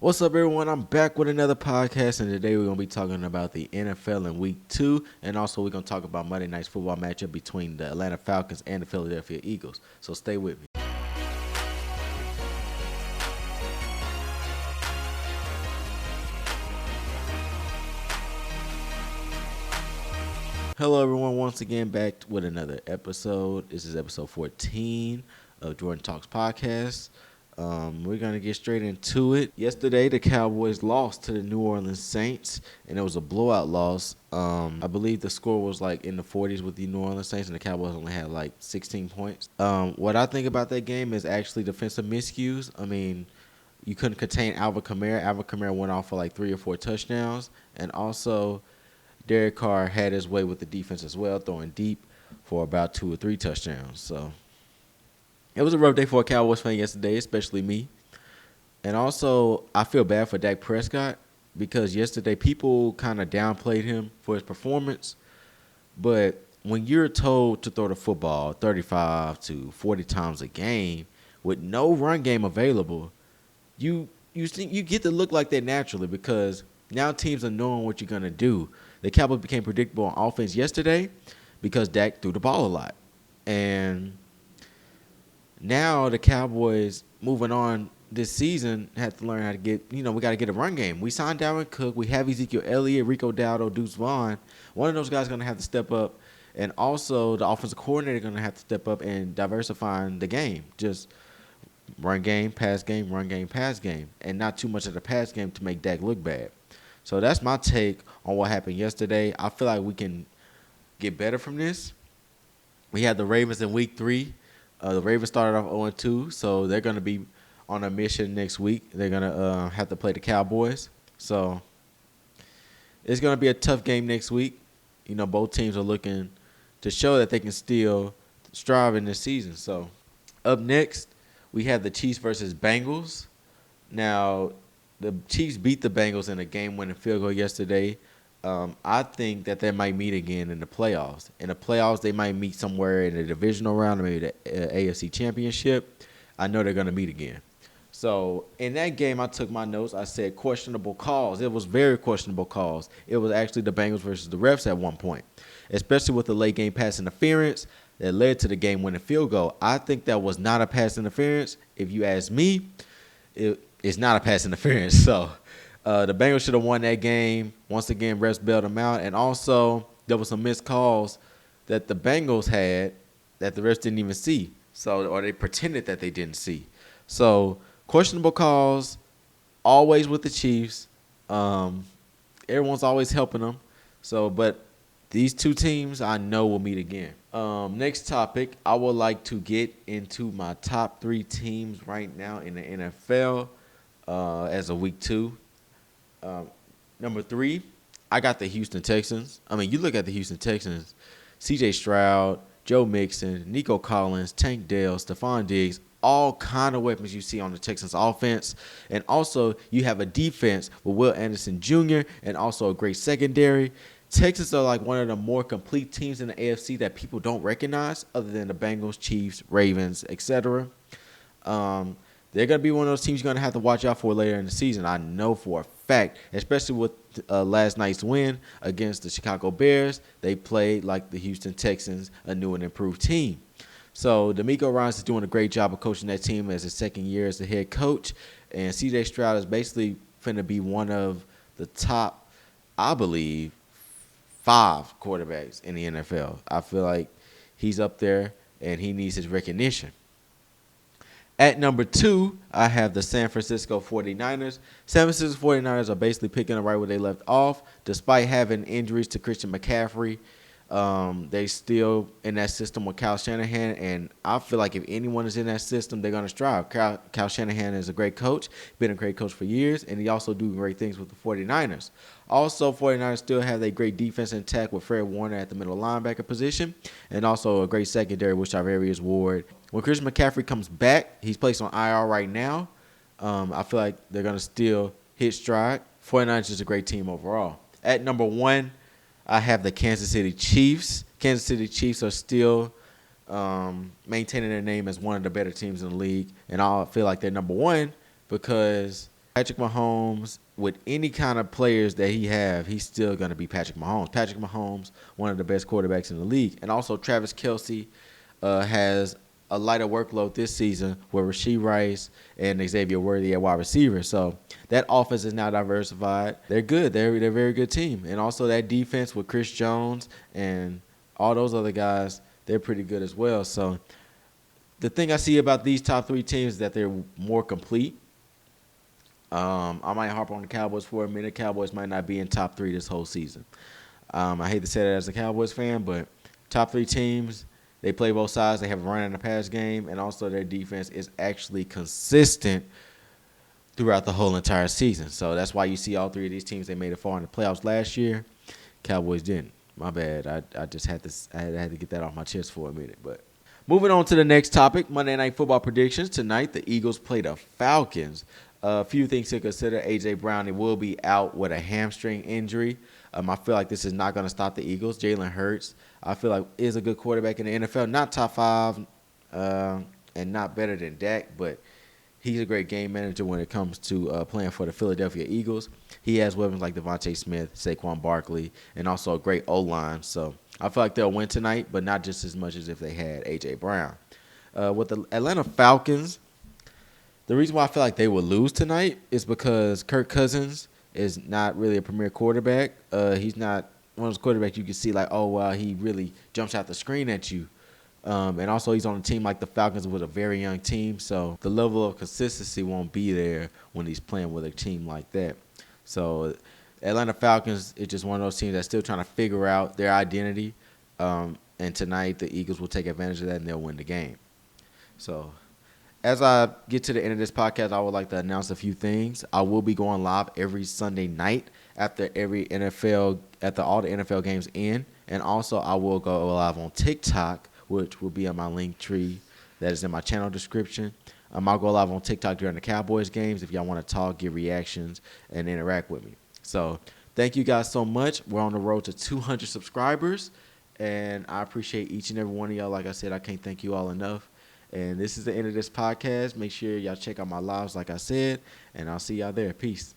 What's up, everyone? I'm back with another podcast, and today we're going to be talking about the NFL in Week 2, and also we're going to talk about Monday Night's football matchup between the Atlanta Falcons and the Philadelphia Eagles. So stay with me. Hello, everyone. Once again, back with another episode. This is episode 14 of Jordantalks podcast. We're going to get straight into it. Yesterday, the Cowboys lost to the New Orleans Saints, and it was a blowout loss. I believe the score was like in the 40s with the New Orleans Saints, and the Cowboys only had like 16 points. What I think about that game is actually defensive miscues. I mean, you couldn't contain Alvin Kamara. Alvin Kamara went off for like 3 or 4 touchdowns, and also Derek Carr had his way with the defense as well, throwing deep for about 2 or 3 touchdowns. So it was a rough day for a Cowboys fan yesterday, especially me. And also, I feel bad for Dak Prescott because yesterday people kind of downplayed him for his performance. But when you're told to throw the football 35 to 40 times a game with no run game available, you get to look like that naturally because now teams are knowing what you're going to do. The Cowboys became predictable on offense yesterday because Dak threw the ball a lot. And now the Cowboys moving on this season have to learn how to get, we got to get a run game. We signed Dalvin Cook. We have Ezekiel Elliott, Rico Dowdle, Deuce Vaughn. One of those guys is going to have to step up. And also the offensive coordinator is going to have to step up and diversifying the game. Just run game, pass game, run game, pass game. And not too much of the pass game to make Dak look bad. So that's my take on what happened yesterday. I feel like we can get better from this. We had the Ravens in Week 3. The Ravens started off 0-2, so they're going to be on a mission next week. They're going to have to play the Cowboys. So it's going to be a tough game next week. Both teams are looking to show that they can still strive in this season. So up next, we have the Chiefs versus Bengals. Now, the Chiefs beat the Bengals in a game-winning field goal yesterday. I think that they might meet again in the playoffs. In the playoffs, they might meet somewhere in the divisional round or maybe the AFC Championship. I know they're going to meet again. So in that game, I took my notes. I said questionable calls. It was very questionable calls. It was actually the Bengals versus the refs at one point, especially with the late game pass interference that led to the game-winning field goal. I think that was not a pass interference. If you ask me, it's not a pass interference. So the Bengals should have won that game. Once again, refs bailed them out. And also, there were some missed calls that the Bengals had that the refs didn't even see. Or they pretended that they didn't see. So, questionable calls, always with the Chiefs. Everyone's always helping them. But these two teams I know will meet again. Next topic, I would like to get into my top 3 teams right now in the NFL as of Week 2. Number 3, I got the Houston Texans. I mean, you look at the Houston Texans, C.J. Stroud, Joe Mixon, Nico Collins, Tank Dell, Stephon Diggs, all kind of weapons you see on the Texans offense. And also, you have a defense with Will Anderson Jr. and also a great secondary. Texans are like one of the more complete teams in the AFC that people don't recognize other than the Bengals, Chiefs, Ravens, etc. They're going to be one of those teams you're going to have to watch out for later in the season. I know for a fact, especially with last night's win against the Chicago Bears. They played like the Houston Texans, a new and improved team. So DeMeco Ryans is doing a great job of coaching that team as his second year as the head coach. And C.J. Stroud is basically going to be one of the top, I believe, 5 quarterbacks in the NFL. I feel like he's up there and he needs his recognition. At number 2, I have the San Francisco 49ers. San Francisco 49ers are basically picking up right where they left off. Despite having injuries to Christian McCaffrey, they still in that system with Kyle Shanahan. And I feel like if anyone is in that system, they're going to strive. Kyle Shanahan is a great coach, been a great coach for years, and he also do great things with the 49ers. Also, 49ers still have a great defense intact with Fred Warner at the middle linebacker position, and also a great secondary with Charvarius Ward. When Christian McCaffrey comes back, he's placed on IR right now. I feel like they're going to still hit stride. 49ers is a great team overall. At number 1, I have the Kansas City Chiefs. Kansas City Chiefs are still maintaining their name as one of the better teams in the league. And I feel like they're number 1 because Patrick Mahomes, with any kind of players that he have, he's still going to be Patrick Mahomes. Patrick Mahomes, one of the best quarterbacks in the league. And also Travis Kelce has a lighter workload this season with Rashee Rice and Xavier Worthy at wide receiver. So that offense is now diversified. They're good. They're a very good team. And also that defense with Chris Jones and all those other guys, they're pretty good as well. So the thing I see about these top three teams is that they're more complete. I might harp on the Cowboys for a minute. Cowboys might not be in top three this whole season. I hate to say that as a Cowboys fan, but top three teams, they play both sides. They have a run and a pass game, and also their defense is actually consistent throughout the whole entire season. So that's why you see all three of these teams, they made it far in the playoffs last year. Cowboys didn't. My bad. I just had to get that off my chest for a minute. But moving on to the next topic, Monday Night Football predictions. Tonight, the Eagles play the Falcons. A few things to consider. A.J. Brown will be out with a hamstring injury. I feel like this is not going to stop the Eagles. Jalen Hurts, I feel like, is a good quarterback in the NFL. Not top five and not better than Dak, but he's a great game manager when it comes to playing for the Philadelphia Eagles. He has weapons like Devontae Smith, Saquon Barkley, and also a great O-line. So I feel like they'll win tonight, but not just as much as if they had A.J. Brown. With the Atlanta Falcons, the reason why I feel like they will lose tonight is because Kirk Cousins is not really a premier quarterback. He's not one of those quarterbacks you can see like, oh, wow, he really jumps out the screen at you. And also he's on a team like the Falcons with a very young team. So the level of consistency won't be there when he's playing with a team like that. So Atlanta Falcons is just one of those teams that's still trying to figure out their identity. And tonight the Eagles will take advantage of that and they'll win the game. So as I get to the end of this podcast, I would like to announce a few things. I will be going live every Sunday night after all the NFL games end. And also I will go live on TikTok, which will be on my link tree that is in my channel description. I'll go live on TikTok during the Cowboys games if y'all want to talk, give reactions, and interact with me. So thank you guys so much. We're on the road to 200 subscribers, and I appreciate each and every one of y'all. Like I said, I can't thank you all enough. And this is the end of this podcast. Make sure y'all check out my lives, like I said, and I'll see y'all there. Peace.